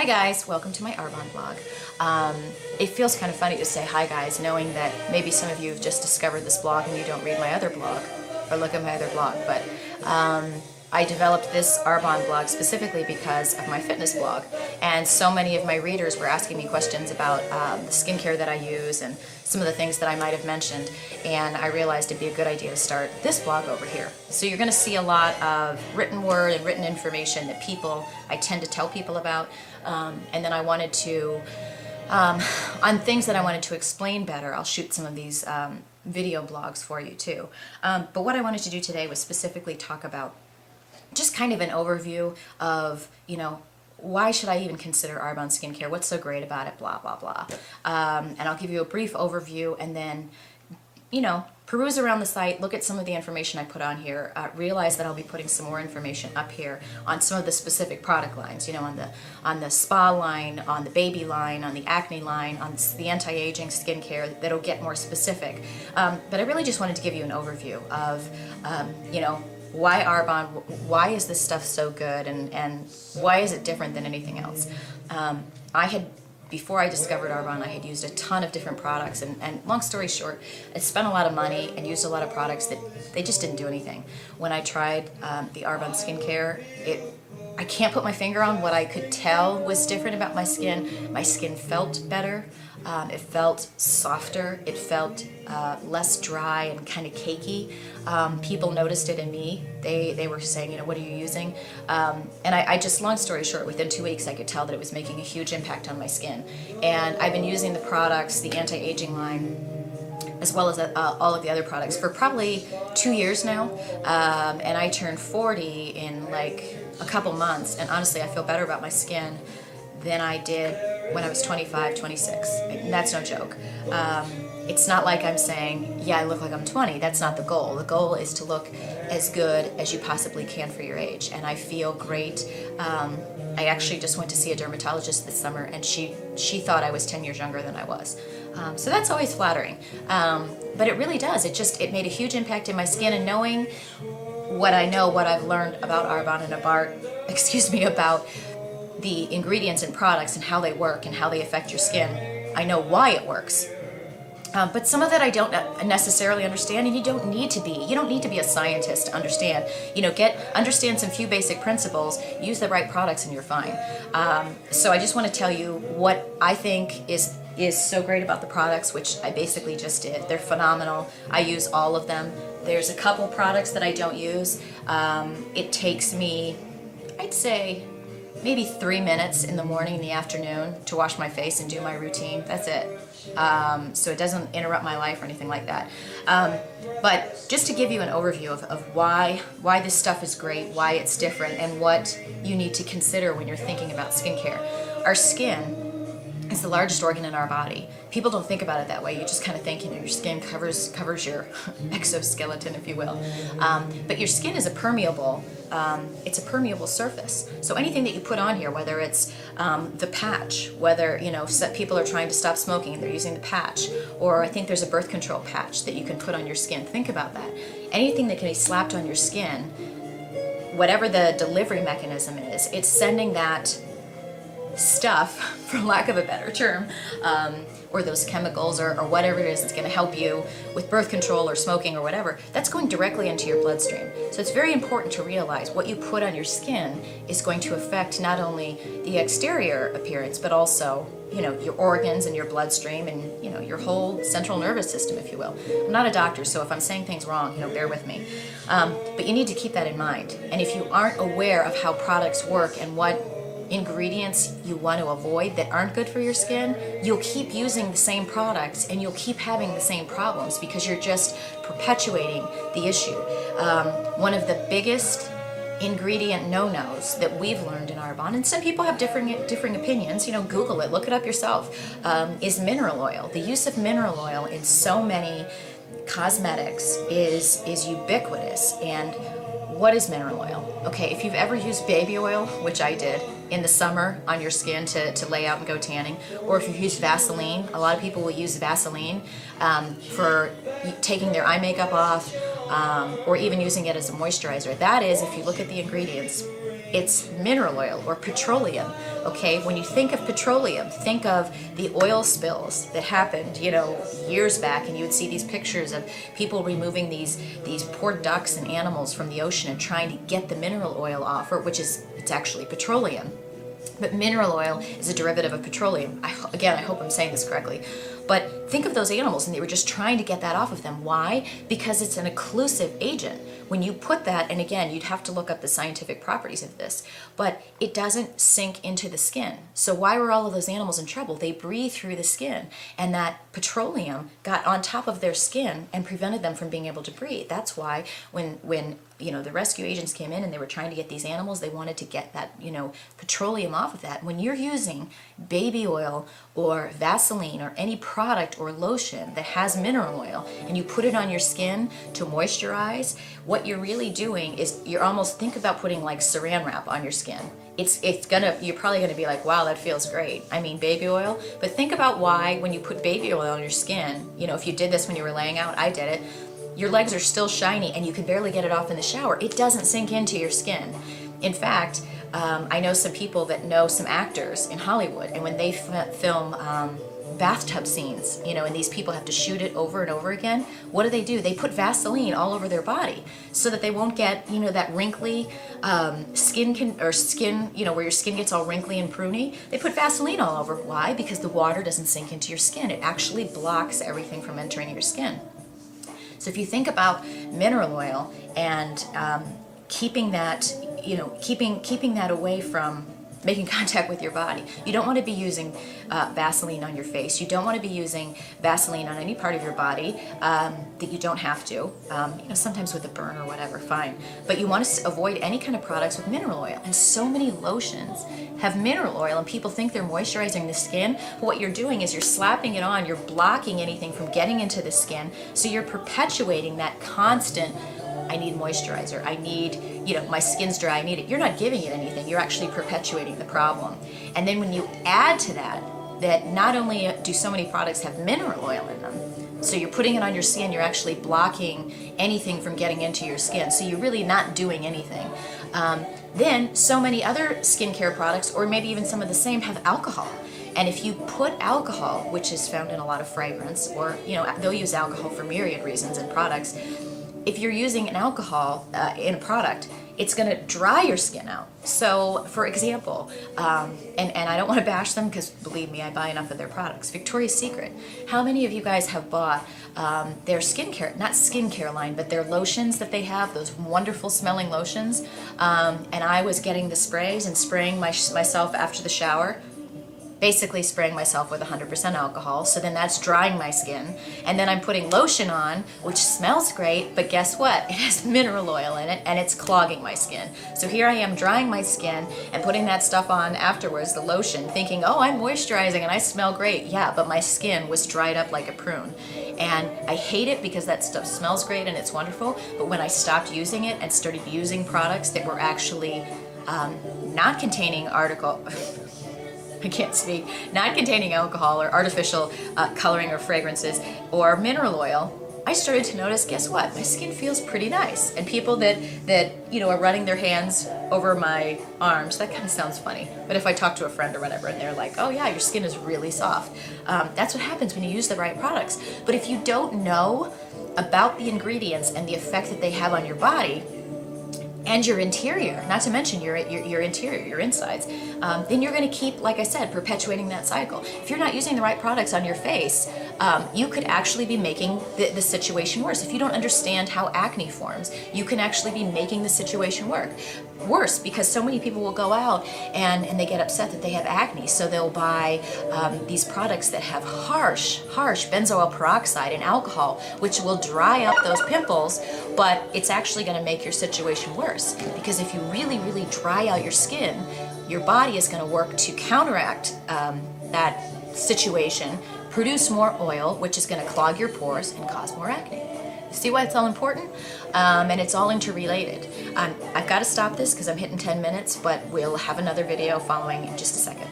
Hi guys, welcome to my Arbonne blog. It feels kind of funny to say hi guys, knowing that maybe some of you have just discovered this blog and you don't read my other blog or look at my other blog, but I developed this Arbonne blog specifically because of my fitness blog, and so many of my readers were asking me questions about the skincare that I use and some of the things that I might have mentioned, and I realized it'd be a good idea to start this blog over here. So you're going to see a lot of written word and written information that I tend to tell people about, and then I wanted to, on things that I wanted to explain better, I'll shoot some of these video blogs for you too. But what I wanted to do today was specifically talk about just kind of an overview of, why should I even consider Arbonne skincare? What's so great about it? Blah, blah, blah. And I'll give you a brief overview and then, peruse around the site, look at some of the information I put on here, realize that I'll be putting some more information up here on some of the specific product lines, on the spa line, on the baby line, on the acne line, on the anti-aging skincare that'll get more specific. But I really just wanted to give you an overview of, why Arbonne, why is this stuff so good, and why is it different than anything else? Before I discovered Arbonne, I had used a ton of different products, and long story short, I spent a lot of money and used a lot of products that they just didn't do anything. When I tried the Arbonne skincare, I can't put my finger on what I could tell was different about my skin. My skin felt better. It felt softer. It felt less dry and kind of cakey. People noticed it in me. They were saying, what are you using? And I just, long story short, within 2 weeks I could tell that it was making a huge impact on my skin. And I've been using the products, the anti-aging line, as well as all of the other products for probably 2 years now. And I turned 40 in like a couple months, and honestly I feel better about my skin than I did when I was 25, 26. And that's no joke. It's not like I'm saying, yeah, I look like I'm 20. That's not the goal. The goal is to look as good as you possibly can for your age. And I feel great. I actually just went to see a dermatologist this summer, and she thought I was 10 years younger than I was. So that's always flattering. But it really does. It made a huge impact in my skin, and knowing what I know, what I've learned about Arbonne and about the ingredients and products and how they work and how they affect your skin, I know why it works. But some of it I don't necessarily understand, and you don't need to be. You don't need to be a scientist to understand. Understand some few basic principles, use the right products, and you're fine. So I just want to tell you what I think is so great about the products, which I basically just did. They're phenomenal. I use all of them. There's a couple products that I don't use. It takes me, I'd say, maybe 3 minutes in the morning and the afternoon to wash my face and do my routine. That's it. So it doesn't interrupt my life or anything like that. But just to give you an overview of why this stuff is great, why it's different, and what you need to consider when you're thinking about skincare. Our skin is the largest organ in our body. People don't think about it that way. You just kind of think, your skin covers your exoskeleton, if you will. But your skin is it's a permeable surface. So anything that you put on here, whether it's the patch, whether, people are trying to stop smoking and they're using the patch, or I think there's a birth control patch that you can put on your skin. Think about that. Anything that can be slapped on your skin, whatever the delivery mechanism is, it's sending that stuff, for lack of a better term, or those chemicals or whatever it is that's going to help you with birth control or smoking or whatever, that's going directly into your bloodstream. So it's very important to realize what you put on your skin is going to affect not only the exterior appearance, but also, your organs and your bloodstream and, your whole central nervous system, if you will. I'm not a doctor, so if I'm saying things wrong, bear with me. But you need to keep that in mind. And if you aren't aware of how products work and what ingredients you want to avoid that aren't good for your skin, you'll keep using the same products and you'll keep having the same problems because you're just perpetuating the issue. One of the biggest ingredient no-nos that we've learned in Arbonne, and some people have differing opinions, Google it, look it up yourself, is mineral oil. The use of mineral oil in so many cosmetics is ubiquitous. And what is mineral oil? Okay, if you've ever used baby oil, which I did, in the summer on your skin to lay out and go tanning, or if you use Vaseline, a lot of people will use Vaseline for taking their eye makeup off, or even using it as a moisturizer. That is, if you look at the ingredients, it's mineral oil or petroleum. Okay, when you think of petroleum, think of the oil spills that happened, you know, years back, and you would see these pictures of people removing these poor ducks and animals from the ocean and trying to get the mineral oil off, or it's actually petroleum. But mineral oil is a derivative of petroleum. Again, I hope I'm saying this correctly. But think of those animals, and they were just trying to get that off of them. Why? Because it's an occlusive agent. When you put that, and again, you'd have to look up the scientific properties of this, but it doesn't sink into the skin. So why were all of those animals in trouble? They breathe through the skin, and that petroleum got on top of their skin and prevented them from being able to breathe. That's why when you know, the rescue agents came in and they were trying to get these animals, they wanted to get that, you know, petroleum off of that. When you're using baby oil or Vaseline or any product or lotion that has mineral oil and you put it on your skin to moisturize, what you're really doing is think about putting like saran wrap on your skin. You're probably gonna be like, wow, that feels great. I mean, baby oil. But think about why when you put baby oil on your skin, you know, if you did this when you were laying out, I did it, your legs are still shiny and you can barely get it off in the shower. It doesn't sink into your skin. In fact, I know some people that know some actors in Hollywood, and when they film bathtub scenes, you know, and these people have to shoot it over and over again, what do? They put Vaseline all over their body so that they won't get, you know, that wrinkly skin, you know, where your skin gets all wrinkly and pruny. They put Vaseline all over. Why? Because the water doesn't sink into your skin. It actually blocks everything from entering your skin. So if you think about mineral oil and keeping that, you know, keeping that away from making contact with your body. You don't want to be using Vaseline on your face. You don't want to be using Vaseline on any part of your body that you don't have to. You know, sometimes with a burn or whatever, fine. But you want to avoid any kind of products with mineral oil. And so many lotions have mineral oil, and people think they're moisturizing the skin. But what you're doing is you're slapping it on. You're blocking anything from getting into the skin. So you're perpetuating that constant, I need moisturizer, I need, you know, my skin's dry, I need it. You're not giving it anything, you're actually perpetuating the problem. And then when you add to that not only do so many products have mineral oil in them, so you're putting it on your skin, you're actually blocking anything from getting into your skin, so you're really not doing anything. Then so many other skincare products, or maybe even some of the same, have alcohol. And if you put alcohol, which is found in a lot of fragrance, or, you know, they'll use alcohol for myriad reasons in products. If you're using an alcohol in a product, it's going to dry your skin out. So, for example, and I don't want to bash them because, believe me, I buy enough of their products. Victoria's Secret. How many of you guys have bought their skincare, not skincare line, but their lotions that they have, those wonderful smelling lotions? And I was getting the sprays and spraying myself after the shower. Basically spraying myself with 100% alcohol, so then that's drying my skin, and then I'm putting lotion on, which smells great, but guess what? It has mineral oil in it, and it's clogging my skin. So here I am drying my skin and putting that stuff on afterwards, the lotion, thinking, oh, I'm moisturizing and I smell great. Yeah, but my skin was dried up like a prune. And I hate it because that stuff smells great and it's wonderful, but when I stopped using it and started using products that were actually not containing I can't speak, not containing alcohol or artificial coloring or fragrances or mineral oil, I started to notice, guess what? My skin feels pretty nice. And people that you know, are running their hands over my arms, that kind of sounds funny. But if I talk to a friend or whatever and they're like, oh yeah, your skin is really soft. That's what happens when you use the right products. But if you don't know about the ingredients and the effect that they have on your body, and your interior, not to mention your interior, your insides, then you're going to keep, like I said, perpetuating that cycle. If you're not using the right products on your face, you could actually be making the situation worse. If you don't understand how acne forms, you can actually be making the situation worse, because so many people will go out and they get upset that they have acne, so they'll buy these products that have harsh benzoyl peroxide and alcohol, which will dry up those pimples, but it's actually going to make your situation worse, because if you really dry out your skin, your body is going to work to counteract that situation, produce more oil, which is going to clog your pores and cause more acne. See why it's all important? And it's all interrelated. I've got to stop this because I'm hitting 10 minutes, but we'll have another video following in just a second.